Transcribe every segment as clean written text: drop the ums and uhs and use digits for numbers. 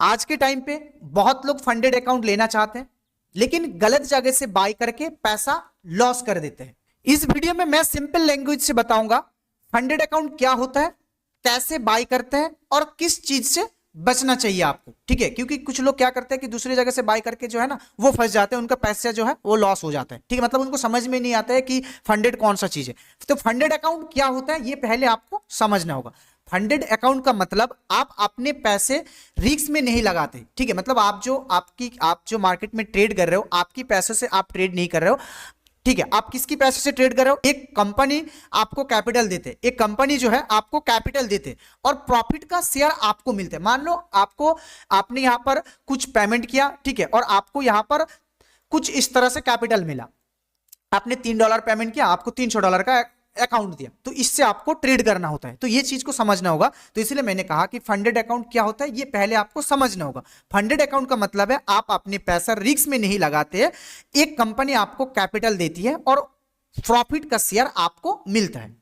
आज के टाइम पे बहुत लोग फंडेड अकाउंट लेना चाहते हैं लेकिन गलत जगह से बाय करके पैसा लॉस कर देते हैं। इस वीडियो में मैं सिंपल लैंग्वेज से बताऊंगा फंडेड अकाउंट क्या होता है, कैसे बाय करते हैं और किस चीज से बचना चाहिए आपको। ठीक है, क्योंकि कुछ लोग क्या करते हैं कि दूसरी जगह से बाय करके जो है ना वो फंस जाते हैं, उनका पैसा जो है वो लॉस हो जाता है। ठीक है, मतलब उनको समझ में नहीं आता है कि फंडेड कौन सा चीज है। तो फंडेड अकाउंट क्या होता है ये पहले आपको समझना होगा। फंडेड अकाउंट का मतलब आप अपने पैसे रिस्क में नहीं लगाते। ठीक है, मतलब आप जो मार्केट में ट्रेड कर रहे हो, आपकी पैसों से आप ट्रेड नहीं कर रहे हो। ठीक है, आप किसकी पैसे से ट्रेड कर रहे हो? एक कंपनी आपको कैपिटल देते, एक कंपनी जो है आपको कैपिटल देते और प्रॉफिट का शेयर आपको मिलता है। मान लो आपने यहां पर कुछ पेमेंट किया, ठीक है, और आपको यहां पर कुछ इस तरह से कैपिटल मिला। आपने $3 पेमेंट किया, आपको $300 का अकाउंट दिया, तो इससे आपको ट्रेड करना होता है। तो ये चीज को समझना होगा। तो इसलिए मैंने कहा कि फंडेड अकाउंट क्या होता है ये पहले आपको समझना होगा। फंडेड अकाउंट का मतलब है आप अपने पैसा रिस्क में नहीं लगाते, एक कंपनी आपको कैपिटल देती है और प्रॉफिट का शेयर आपको मिलता है।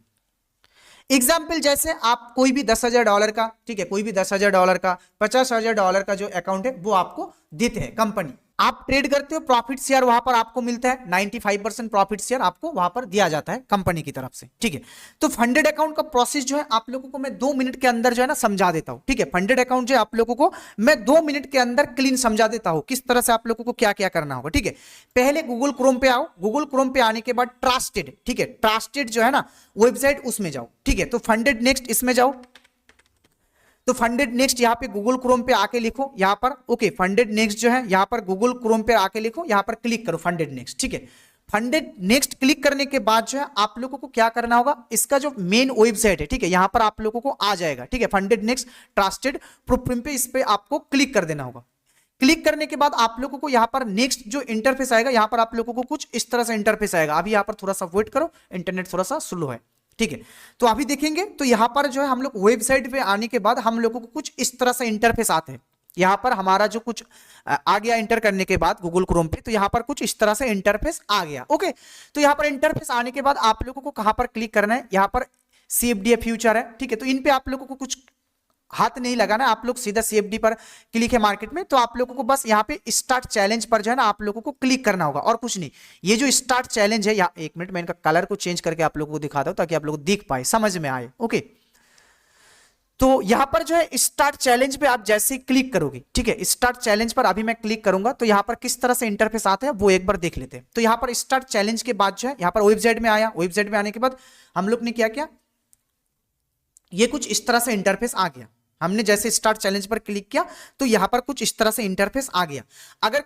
एग्जाम्पल जैसे आप कोई भी $10,000 का, ठीक है, कोई भी $10,000 का, $50,000 का जो अकाउंट है वो आपको देते हैं कंपनी। आप ट्रेड करते हो, प्रॉफिट शेयर वहां पर आपको मिलता है, 95% प्रॉफिट शेयर आपको वहां पर दिया जाता है कंपनी की तरफ से। ठीक है, तो फंडेड अकाउंट का प्रोसेस जो है आप लोगों को मैं 2 मिनट के अंदर जो है ना समझा देता हूं। ठीक है, फंडेड अकाउंट जो है आप लोगों को मैं 2 मिनट के अंदर क्लीन समझा देता हूं किस तरह से आप लोगों को क्या क्या करना होगा। ठीक है, पहले गूगल क्रोम पे आओ, गूगल क्रोम पे आने के बाद ट्रस्टेड, ठीक है, ट्रस्टेड जो है ना वेबसाइट उसमें जाओ। ठीक है, तो फंडेड नेक्स्ट इसमें जाओ। तो फंडेड नेक्स्ट यहां पे गूगल क्रोम पे आके लिखो यहां पर, ओके, फंडेड नेक्स्ट जो है यहां पर गूगल क्रोम पे आके लिखो, यहां पर क्लिक करो फंडेड नेक्स्ट। ठीक है, फंडेड नेक्स्ट क्लिक करने के बाद जो है आप लोगों को क्या करना होगा, इसका जो मेन वेबसाइट है, ठीक है, यहां पर आप लोगों को आ जाएगा। ठीक है, फंडेड नेक्स्ट ट्रस्टेड प्रूफ पे, इस पे आपको क्लिक कर देना होगा। क्लिक करने के बाद आप लोगों को यहां पर नेक्स्ट जो इंटरफेस आएगा, यहां पर आप लोगों को कुछ इस तरह से इंटरफेस आएगा। अभी यहां पर थोड़ा सा वेट करो, इंटरनेट थोड़ा सा स्लो है। ठीक है, तो अभी देखेंगे तो यहां पर जो है हम लोग वेबसाइट पे आने के बाद हम लोगों को कुछ इस तरह से इंटरफेस आते हैं। यहां पर हमारा जो कुछ आ गया इंटर करने के बाद गूगल क्रोम पे, तो यहां पर कुछ इस तरह से इंटरफेस आ गया। ओके, तो यहां पर इंटरफेस आने के बाद आप लोगों को कहां पर क्लिक करना है, यहां पर CFD फ्यूचर है। ठीक है, तो इन पे आप लोगों को कुछ हाथ नहीं लगाना, आप लोग सीधा CFD पर क्लिक है मार्केट में, तो आप लोगों को बस यहाँ पे स्टार्ट चैलेंज पर जो है ना आप लोगों को क्लिक करना होगा और कुछ नहीं। ये जो स्टार्ट चैलेंज है, यहाँ एक मिनट मैं इनका कलर को चेंज करके आप लोगों को दिखाता हूं ताकि आप लोग दिख पाए, समझ में आए। ओके, तो यहां पर जो है स्टार्ट चैलेंज पे आप जैसे क्लिक करोगे, ठीक है, स्टार्ट चैलेंज पर अभी मैं क्लिक करूंगा तो यहां पर किस तरह से इंटरफेस आता है वो एक बार देख लेते हैं। तो यहां पर स्टार्ट चैलेंज के बाद जो है यहां पर वेबसाइट में आया, वेबसाइट में आने के बाद हम लोग ने क्या किया, ये कुछ इस तरह से इंटरफेस आ गया। हमने जैसे स्टार्ट चैलेंज पर क्लिक किया तो यहां पर कुछ इस तरह से इंटरफेस आ गया। अगर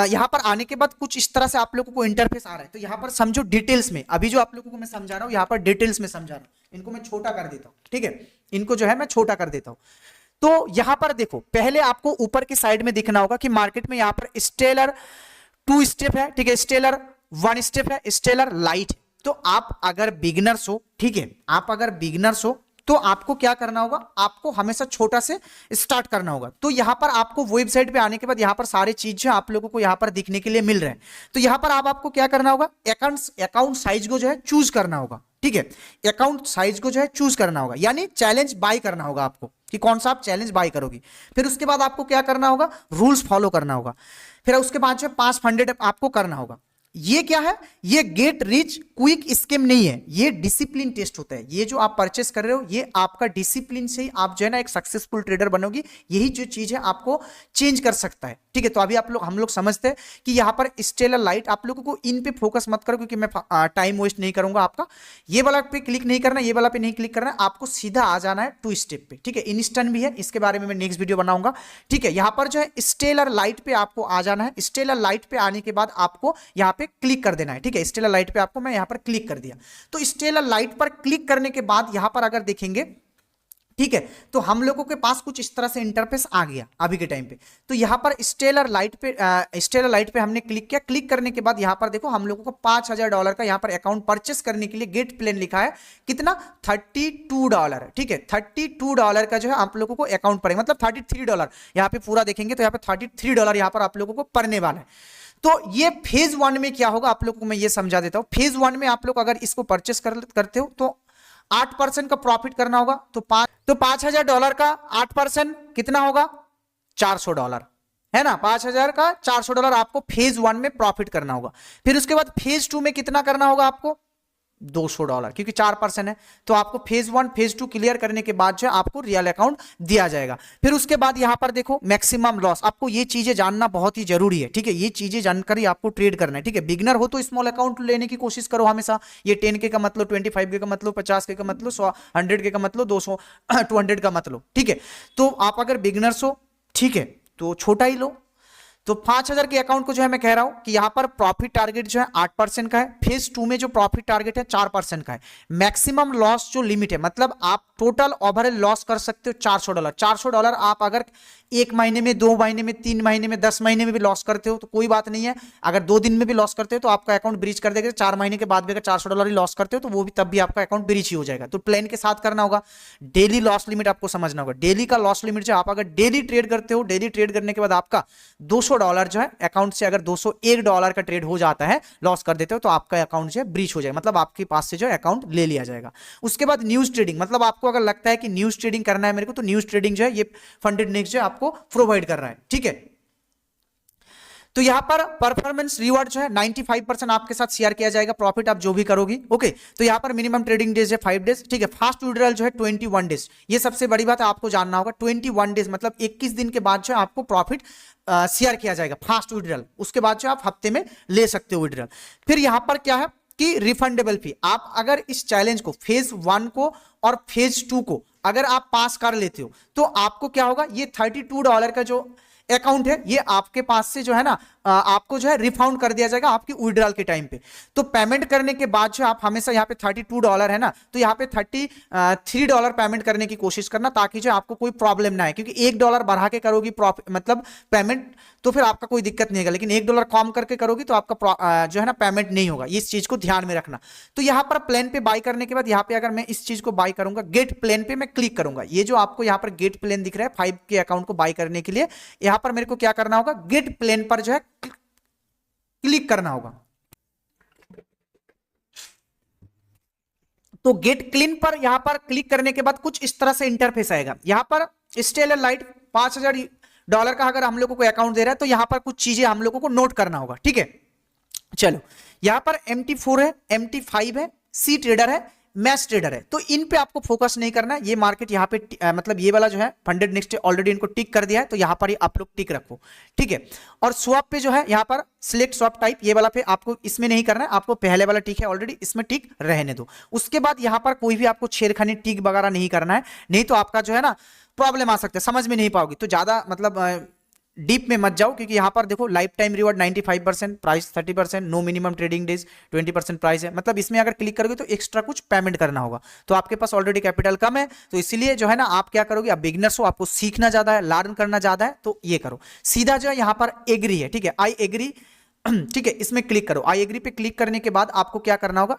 यहां पर आने के बाद कुछ इस तरह से आप लोगों को इंटरफेस आ रहा है तो यहां पर समझो डिटेल्स में, अभी जो आप लोगों को मैं समझा रहा हूं यहां पर डिटेल्स में समझा रहा हूं, इनको मैं छोटा कर देता हूं। ठीक है, इनको जो है मैं छोटा कर देता हूं। तो यहां पर देखो, पहले आपको ऊपर की साइड में दिखना होगा कि मार्केट में यहां पर स्टेलर 2 स्टेप है, ठीक है, स्टेलर 1 स्टेप है, स्टेलर लाइट। तो आप अगर बिगिनर्स हो, ठीक है, आप अगर बिगिनर्स हो तो आपको क्या करना होगा, आपको हमेशा छोटा से स्टार्ट करना होगा। तो यहां पर आपको वेबसाइट पे आने के बाद यहां पर सारे चीज आप लोगों को यहां पर दिखने के लिए मिल रहे हैं। तो यहां पर आपको क्या करना होगा, अकाउंट साइज को जो है चूज करना होगा। ठीक है, अकाउंट साइज को जो है चूज करना होगा, यानी चैलेंज बाय करना होगा आपको कि कौन सा आप चैलेंज बाय करोगे। फिर उसके बाद आपको क्या करना होगा, रूल्स फॉलो करना होगा। फिर उसके बाद जो 5 फंडेड आपको करना होगा। ये क्या है, ये गेट रिच क्विक स्कीम नहीं है, ये डिसिप्लिन टेस्ट होता है। ये जो आप परचेस कर रहे हो ये आपका डिसिप्लिन से ही आप जो है ना एक सक्सेसफुल ट्रेडर बनोगे। यही जो चीज है आपको चेंज कर सकता है। ठीक है, तो अभी हम लोग समझते हैं कि यहां पर स्टेलर लाइट, आप लोगों को इन पे फोकस मत करो क्योंकि मैं टाइम वेस्ट नहीं करूंगा आपका। ये वाला पे क्लिक नहीं करना, ये वाला पे नहीं क्लिक करना है, आपको सीधा आ जाना है 2 स्टेप पे। ठीक है, इंस्टेंट भी है, इसके बारे में मैं नेक्स्ट वीडियो बनाऊंगा। ठीक है, यहां पर जो है स्टेलर लाइट पे आपको आ जाना है। स्टेलर लाइट पे आने के बाद आपको यहां पे क्लिक कर देना है। ठीक है, स्टेलर लाइट पे आपको मैं यहां पर क्लिक कर दिया। तो स्टेलर लाइट पर क्लिक करने के बाद यहां पर अगर देखेंगे, ठीक है, तो हम लोगों के पास कुछ इस तरह से इंटरफेस आ गया अभी के टाइम पे। तो यहां पर स्टेलर लाइट पे हमने क्लिक किया। क्लिक करने के बाद यहां पर देखो हम लोगों को $5,000 का यहां पर अकाउंट परचेस करने के लिए गेट प्लान लिखा है। कितना, $32। ठीक है, $32 का जो है आप लोगों को अकाउंट पड़ेगा, मतलब $33। यहां पे पूरा देखेंगे तो यहां पे $33 यहां पर आप लोगों को पड़ने वाला है। तो ये फेज 1 में क्या होगा आप लोगों को मैं ये समझा देता हूं। फेज 1 में आप लोग अगर इसको परचेस करते हो तो 8% का प्रॉफिट करना होगा। तो $5,000 का 8% कितना होगा, $400 है ना। $5,000 का $400 आपको फेज 1 में प्रॉफिट करना होगा। फिर उसके बाद फेज 2 में कितना करना होगा आपको, $200, क्योंकि 4% है। तो आपको फेज 1 फेज 2 क्लियर करने के बाद जो है आपको रियल अकाउंट दिया जाएगा। फिर उसके बाद यहां पर देखो मैक्सिमम लॉस, आपको ये चीजें जानना बहुत ही जरूरी है, ठीक है। ये चीजें जानकर ही आपको ट्रेड करना है, ठीक है। बिगनर हो तो स्मॉल अकाउंट लेने की कोशिश करो हमेशा। ये 10K का मतलब, 25K का मतलब, 50K का मतलब, 100K का मतलब, 200 200 का मतलब, ठीक है। तो आप अगर बिगनर्स हो, ठीक है, तो छोटा ही लो। तो 5,000 के अकाउंट को जो है मैं कह रहा हूं कि यहां पर प्रॉफिट टारगेट जो है 8% का है। फेज 2 में जो प्रॉफिट टारगेट है 4% का है। मैक्सिमम लॉस जो लिमिट है, मतलब आप टोटल ओवरऑल लॉस कर सकते हो $400। $400 आप अगर 1 महीने में, 2 महीने में, 3 महीने में, 10 महीने में भी लॉस करते हो तो कोई बात नहीं है। अगर 2 दिन में भी लॉस करते हो तो आपका अकाउंट ब्रीच कर देगा। 4 महीने के बाद भी अगर $400 ही लॉस करते हो तो वो भी तब भी आपका अकाउंट ब्रीच ही हो जाएगा। तो प्लान के साथ करना होगा। डेली लॉस लिमिट आपको समझना होगा। डेली का लॉस लिमिट जो आप अगर डेली ट्रेड करते हो, डेली ट्रेड करने के बाद आपका $200 जो है अकाउंट से, अगर $201 का ट्रेड हो जाता है, लॉस कर देते हो तो आपका अकाउंट जो है ब्रीच हो जाएगा, मतलब आपके पास से जो है अकाउंट ले लिया जाएगा। उसके बाद न्यूज ट्रेडिंग, मतलब आपको अगर लगता है कि न्यूज ट्रेडिंग करना है मेरे को, तो न्यूज ट्रेडिंग जो है ये फंडेड नेक्स्ट जो है आपको प्रोवाइड कर रहा है, ठीक है। तो यहां पर परफॉर्मेंस रिवॉर्ड जो है 95% आपके साथ शेयर किया जाएगा, प्रॉफिट आप जो भी करोगी, ओके। तो यहां पर मिनिमम ट्रेडिंग डेज है 5 डेज, ठीक है। फास्ट विड्रॉल जो है 21 डेज, ये सबसे बड़ी बात है, आपको जानना होगा। 21 डेज मतलब 21 दिन के बाद जो है आपको प्रॉफिट शेयर किया जाएगा, फास्ट विड्रॉल। उसके बाद जो आप हफ्ते में ले सकते हो विड्रॉल। फिर यहां पर क्या है कि रिफंडेबल फी, आप अगर इस चैलेंज को, फेज 1 को और फेज 2 को अगर आप पास कर लेते हो तो आपको क्या होगा, ये $32 का जो अकाउंट है ये आपके पास से जो है ना आपको जो है रिफंड कर दिया जाएगा आपकी विड्रॉल के टाइम पे। तो पेमेंट करने के बाद जो आप हमेशा यहाँ पे $32 है ना, तो यहाँ पे $33 पेमेंट करने की कोशिश करना, ताकि जो आपको कोई प्रॉब्लम ना है। क्योंकि $1 बढ़ा के करोगी मतलब पेमेंट, तो फिर आपका कोई दिक्कत नहीं होगा। लेकिन $1 कम करके करोगी तो आपका जो है ना पेमेंट नहीं होगा। इस चीज को ध्यान में रखना। तो यहाँ पर प्लान पे बाय करने के बाद यहाँ पे अगर मैं इस चीज को बाय करूंगा, गेट प्लान पे मैं क्लिक करूंगा, ये जो आपको यहाँ पर गेट प्लान दिख रहा है 5 के अकाउंट को बाय करने के लिए, यहाँ पर मेरे को क्या करना होगा, गेट प्लान पर जो है क्लिक करना होगा। तो गेट क्लीन पर यहां पर क्लिक करने के बाद कुछ इस तरह से इंटरफेस आएगा। यहां पर स्टेलर लाइट $5,000 का अगर हम लोगों को अकाउंट दे रहा है तो यहां पर कुछ चीजें हम लोगों को नोट करना होगा, ठीक है। चलो, यहां पर MT4 है, MT5 है, सी ट्रेडर है, मैच ट्रेडर है। तो इन पे आपको फोकस नहीं करना है। ये मार्केट यहाँ पे मतलब ये वाला जो है फंडेड नेक्स्ट ऑलरेडी इनको टिक कर दिया है, तो यहाँ पर ही आप लोग टिक रखो, ठीक है। और स्वैप पे जो है यहाँ पर सिलेक्ट स्वैप टाइप, ये वाला पे आपको इसमें नहीं करना है, आपको पहले वाला टिक है ऑलरेडी, इसमें टिक रहने दो। उसके बाद यहाँ पर कोई भी आपको छेड़खानी टिक वगैरह नहीं करना है, नहीं तो आपका जो है ना प्रॉब्लम आ सकता है, समझ में नहीं पाओगी। तो ज्यादा मतलब डीप में मत जाओ, क्योंकि यहां पर देखो life time reward 95%, price 30%, no minimum trading days 20% price है। मतलब इसमें अगर क्लिक करोगे तो एक्स्ट्रा कुछ पेमेंट करना होगा। तो आपके पास ऑलरेडी कैपिटल कम है, तो इसीलिए जो है ना आप क्या करोगे, आप बिगिनर्स हो, आपको सीखना ज्यादा है, लर्न करना ज्यादा है, तो ये करो। सीधा जो है यहां पर एग्री है, ठीक है, आई एग्री, ठीक है, इसमें क्लिक करो। आई एग्री पे क्लिक करने के बाद आपको क्या करना होगा,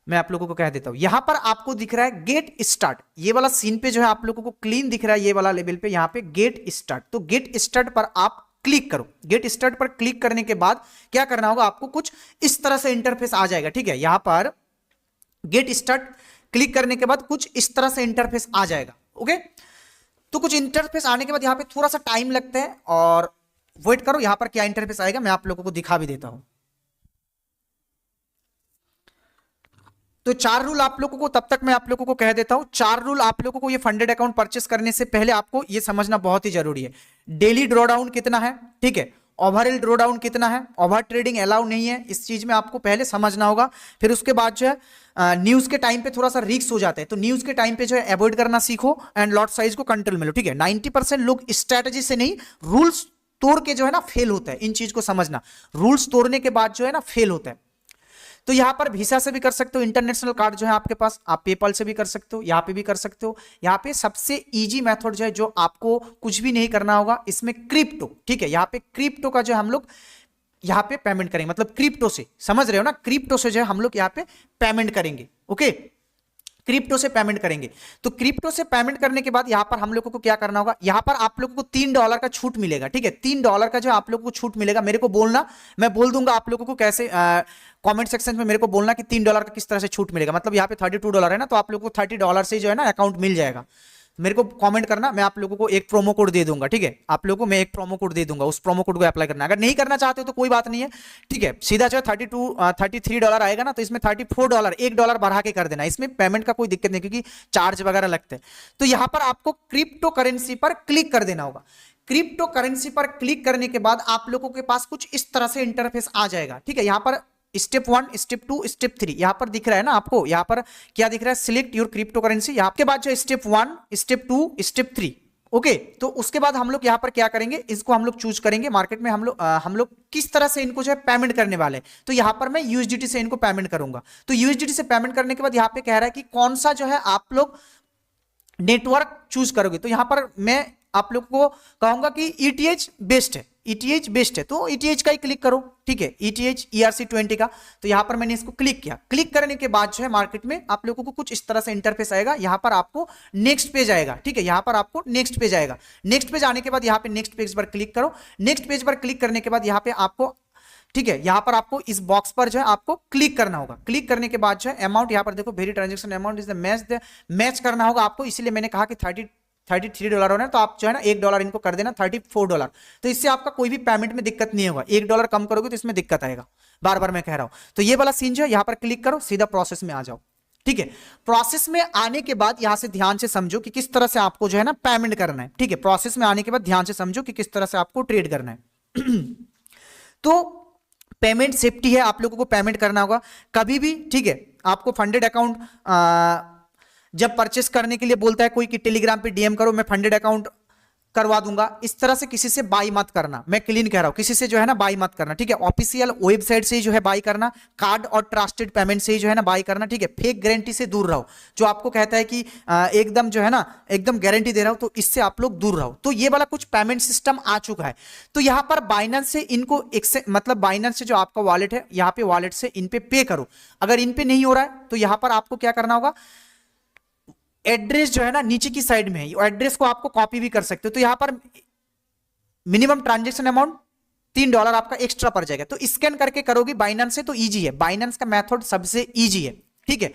मैं आप लोगों को कह देता हूं। यहां पर आपको दिख रहा है गेट स्टार्ट, ये वाला सीन पे जो है आप लोगों को क्लीन दिख रहा है, ये वाला लेवल पे यहां पे गेट स्टार्ट। तो गेट स्टार्ट पर आप क्लिक करो। गेट स्टार्ट पर क्लिक करने के बाद क्या करना होगा, आपको कुछ इस तरह से इंटरफेस आ जाएगा, ठीक है। यहां पर गेट स्टार्ट क्लिक करने के बाद कुछ इस तरह से इंटरफेस आ जाएगा, ओके। तो कुछ इंटरफेस आने के बाद यहां पे थोड़ा सा टाइम लगता है और वेट करो, यहां पर क्या इंटरफेस आएगा मैं आप लोगों को दिखा भी देता हूं। तो 4 रूल आप लोगों को, तब तक मैं आप लोगों को कह देता हूं, 4 रूल आप लोगों को ये फंडेड अकाउंट परचेस करने से पहले आपको ये समझना बहुत ही जरूरी है। डेली ड्रॉडाउन कितना है, ठीक है, ओवरऑल ड्रॉडाउन कितना है, ओवर ट्रेडिंग अलाउ नहीं है, इस चीज में आपको पहले समझना होगा। फिर उसके बाद जो है न्यूज के टाइम पे थोड़ा सा रिस्क हो जाता है, तो न्यूज के टाइम पे जो है अवॉइड करना सीखो एंड लॉट साइज को कंट्रोल में लो, ठीक है। 90% लोग स्ट्रेटजी से नहीं, रूल्स तोड़ के जो है ना फेल होता है, इन चीज को समझना। रूल्स तोड़ने के बाद जो है ना फेल होता है। तो यहां पर वीसा से भी कर सकते हो, इंटरनेशनल कार्ड जो है आपके पास, आप पेपल से भी कर सकते हो, यहां पे भी कर सकते हो। यहां पे सबसे इजी मेथड जो है, जो आपको कुछ भी नहीं करना होगा, इसमें क्रिप्टो, ठीक है। यहां पे क्रिप्टो का जो हम लोग यहां पे पेमेंट करेंगे, मतलब क्रिप्टो से, समझ रहे हो ना, क्रिप्टो से जो है हम लोग यहां पे पेमेंट करेंगे, ओके। क्रिप्टो से पेमेंट करेंगे। तो क्रिप्टो से पेमेंट करने के बाद यहां पर हम लोगों को क्या करना होगा, यहां पर आप लोगों को $3 का छूट मिलेगा, ठीक है। $3 का जो आप लोगों को छूट मिलेगा, मेरे को बोलना, मैं बोल दूंगा आप लोगों को कैसे, कमेंट सेक्शन में मेरे को बोलना कि $3 का किस तरह से छूट मिलेगा। मतलब यहाँ पे $32 है ना, तो आप लोगों को $30 से जो है ना अकाउंट मिल जाएगा। मेरे को कमेंट करना, मैं आप लोगों को एक प्रोमो कोड दे दूंगा, ठीक है, आप लोगों को मैं एक प्रोमो कोड दे दूंगा, उस प्रोमो कोड को अप्लाई करना। अगर नहीं करना चाहते हो तो कोई बात नहीं है, ठीक है, सीधा जो है $33 आएगा ना, तो इसमें $34 $1 बढ़ा के कर देना, इसमें पेमेंट का कोई दिक्कत नहीं, क्योंकि चार्ज वगैरह लगते हैं। तो यहां पर आपको क्रिप्टो करेंसी पर क्लिक कर देना होगा। क्रिप्टो करेंसी पर क्लिक करने के बाद आप लोगों के पास कुछ इस तरह से इंटरफेस आ जाएगा, ठीक है। यहां पर स्टेप 1, स्टेप 2, स्टेप 3 यहां पर दिख रहा है ना आपको, यहां पर क्या दिख रहा है, सिलेक्ट योर क्रिप्टो करेंसी। यहां के बाद जो स्टेप 1, स्टेप 2, स्टेप 3, ओके। तो उसके बाद हम लोग यहां पर क्या करेंगे, इसको हम लोग चूज करेंगे। मार्केट में हम लोग किस तरह से इनको जो है पेमेंट करने वाले हैं, तो यहां पर मैं यूएसडीटी से इनको पेमेंट करूंगा। तो यूएसडीटी से पेमेंट करने के बाद यहां पे कह रहा है कि कौन सा जो है आप लोग नेटवर्क चूज करोगे। तो यहां पर मैं आप लोग को कहूंगा कि ETH बेस्ट है, ETH बेस्ट है, तो ETH का ही क्लिक करो, ठीक है, ETH ERC20 का। तो यहां पर मैंने इसको क्लिक किया। क्लिक करने के बाद जो है मार्केट में आप लोगों को कुछ इस तरह से इंटरफेस आएगा। यहां पर आपको नेक्स्ट पेज आएगा, ठीक है, यहां पर आपको नेक्स्ट पेज आएगा। नेक्स्ट पेज आने के बाद यहां पे नेक्स्ट पेज पर क्लिक करो। नेक्स्ट पेज पर क्लिक करने के बाद यहां पे आपको, ठीक है, यहां पर आपको इस बॉक्स पर जो है आपको क्लिक करना होगा। क्लिक करने के बाद जो है अमाउंट, यहां पर देखो very transaction amount is the match करना होगा आपको, इसलिए मैंने कहा कि $33 होना है, तो आप जो है ना $1 इनको कर देना, $34। तो इससे आपका कोई भी पेमेंट में दिक्कत नहीं होगा। $1 कम करोगे तो इसमें दिक्कत आएगा, बार बार मैं कह रहा हूं। तो ये वाला सीन जो है, यहां पर क्लिक करो, सीधा प्रोसेस में आ जाओ, ठीक है। प्रोसेस में आने के बाद यहां से ध्यान से समझो कि किस तरह से आपको जो है ना पेमेंट करना है, ठीक है। प्रोसेस में आने के बाद ध्यान से समझो कि किस तरह से आपको ट्रेड करना है। तो पेमेंट सेफ्टी है, आप लोगों को पेमेंट करना होगा कभी भी, ठीक है। आपको फंडेड अकाउंट जब परचेस करने के लिए बोलता है कोई कि टेलीग्राम पे DM करो, मैं फंडेड अकाउंट करवा दूंगा, इस तरह से किसी से बाई मत करना, मैं क्लीन कह रहा हूं, किसी से जो है ना बाई मत करना, ठीक है। ऑफिशियल वेबसाइट से ही जो है बाई करना, कार्ड और ट्रस्टेड पेमेंट से ही जो है ना बाई करना, ठीक है। फेक गारंटी से दूर रहो, जो आपको कहता है कि एकदम जो है ना एकदम गारंटी दे रहा हूं, तो इससे आप लोग दूर रहो। तो ये वाला कुछ पेमेंट सिस्टम आ चुका है। तो यहां पर बाइनेंस से इनको मतलब बाइनेंस से जो आपका वॉलेट है, यहां पे वॉलेट से इन पे करो। अगर इन पे नहीं हो रहा है तो यहां पर आपको क्या करना होगा, एड्रेस जो है ना नीचे की साइड में है, एड्रेस को आपको कॉपी भी कर सकते हो। तो यहां पर मिनिमम ट्रांजैक्शन अमाउंट $3 आपका एक्स्ट्रा पड़ जाएगा। तो स्कैन करके करोगे बाइनेंस से तो इजी है, बाइनेंस का मेथड सबसे इजी है, ठीक है।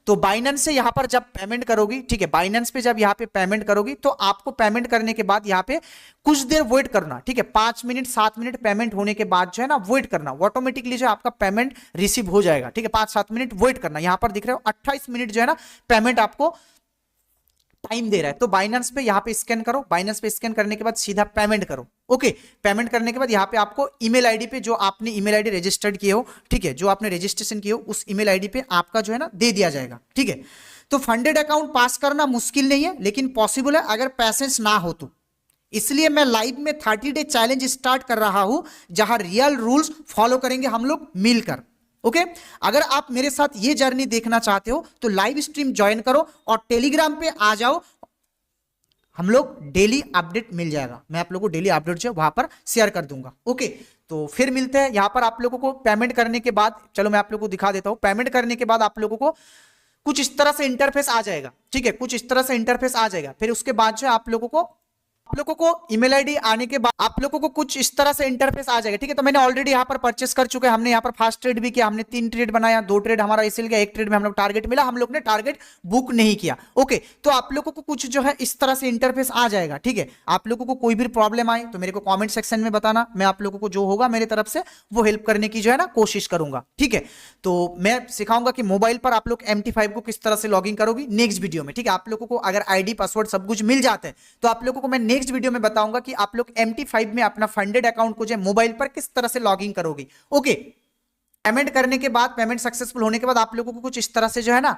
तो बाइनेंस से यहां पर जब पेमेंट करोगी, ठीक है, बाइनेंस पे जब यहां पे पेमेंट करोगी तो आपको पेमेंट करने के बाद यहां पे कुछ देर वेट करना, ठीक है। 5 मिनट 7 मिनट पेमेंट होने के बाद जो है ना वेट करना, ऑटोमेटिकली जो आपका पेमेंट रिसीव हो जाएगा, ठीक है। 5-7 मिनट वेट करना। यहां पर दिख रहे हो 28 मिनट जो है ना पेमेंट आपको टाइम दे रहा है। तो बाइनेंस पे यहां पे स्कैन करो, बाइनेंस पे स्कैन करने के बाद सीधा पेमेंट करो, ओके। पेमेंट करने के बाद यहां पे आपको ईमेल आईडी पे, जो आपने ईमेल आईडी रजिस्टर्ड किए हो, ठीक है, जो आपने रजिस्ट्रेशन किए हो उस ईमेल आईडी पे आपका जो है ना दे दिया जाएगा, ठीक है। तो फंडेड अकाउंट पास करना मुश्किल नहीं है, लेकिन पॉसिबल है अगर पैसेंस ना हो तो। इसलिए मैं लाइव में 30 डे चैलेंज स्टार्ट कर रहा हूं, जहां रियल रूल्स फॉलो करेंगे हम लोग मिलकर, ओके। अगर आप मेरे साथ ये जर्नी देखना चाहते हो तो लाइव स्ट्रीम ज्वाइन करो और टेलीग्राम पे आ जाओ, हम लोग डेली अपडेट मिल जाएगा, मैं आप लोगों को डेली अपडेट जो है वहां पर शेयर कर दूंगा, ओके। तो फिर मिलते हैं। यहां पर आप लोगों को पेमेंट करने के बाद, चलो मैं आप लोगों को दिखा देता हूं। पेमेंट करने के बाद आप लोगों को कुछ इस तरह से इंटरफेस आ जाएगा, ठीक है, कुछ इस तरह से इंटरफेस आ जाएगा। फिर उसके बाद जो आप लोगों को ईमेल आईडी आने के बाद आप लोगों को कुछ इस तरह से इंटरफेस आ जाएगा, ठीक है। तो मैंने ऑलरेडी यहां पर परचेस कर चुके हैं, हमने यहां पर फास्ट ट्रेड भी किया, हमने 3 ट्रेड बनाया, 2 ट्रेड हमारा एसएल गया, 1 ट्रेड में हम लोग टारगेट मिला, हम लोग ने टारगेट बुक नहीं किया, ओके। तो आप लोगों को कुछ जो है इस तरह से इंटरफेस आ जाएगा, ठीक है। आप लोगों को कोई भी प्रॉब्लम आए तो मेरे को कॉमेंट सेक्शन में बताना, मैं आप लोगों को जो होगा मेरे तरफ से वो हेल्प करने की जो है ना कोशिश करूंगा, ठीक है। तो मैं सिखाऊंगा कि मोबाइल पर आप लोग MT5 को किस तरह से लॉग इन करोगी नेक्स्ट वीडियो में, ठीक है। आप लोगों को अगर आईडी पासवर्ड सब कुछ मिल जाता है तो आप लोगों को मैं नेक्स्ट वीडियो में बताऊंगा कि आप लोग MT5 में अपना फंडेड अकाउंट को जो मोबाइल पर किस तरह से लॉगिन करोगे, ओके। पेमेंट करने के बाद, पेमेंट सक्सेसफुल होने के बाद आप लोगों को कुछ इस तरह से जो है ना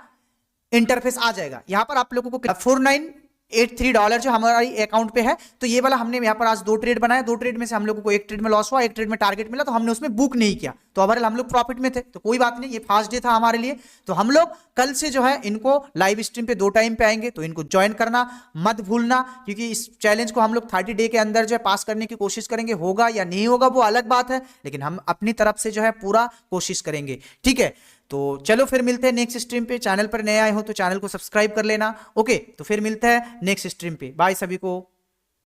इंटरफेस आ जाएगा। यहां पर आप लोगों को $4983 जो हमारे अकाउंट पे है, तो ये वाला हमने यहाँ पर आज 2 ट्रेड बनाया, 2 ट्रेड में से हम लोगों को 1 ट्रेड में लॉस हुआ, 1 ट्रेड में टारगेट मिला, तो हमने उसमें बुक नहीं किया, तो ओवरऑल हम लोग प्रॉफिट में थे। तो कोई बात नहीं, ये फास्ट डे था हमारे लिए। तो हम लोग कल से जो है इनको लाइव स्ट्रीम पे 2 टाइम पे आएंगे, तो इनको ज्वाइन करना मत भूलना, क्योंकि इस चैलेंज को हम लोग 30 डे के अंदर जो है पास करने की कोशिश करेंगे। होगा या नहीं होगा वो अलग बात है, लेकिन हम अपनी तरफ से जो है पूरा कोशिश करेंगे, ठीक है। तो चलो फिर मिलते हैं नेक्स्ट स्ट्रीम पे। चैनल पर नए आए हो तो चैनल को सब्सक्राइब कर लेना, ओके। तो फिर मिलते हैं नेक्स्ट स्ट्रीम पे, बाय सभी को।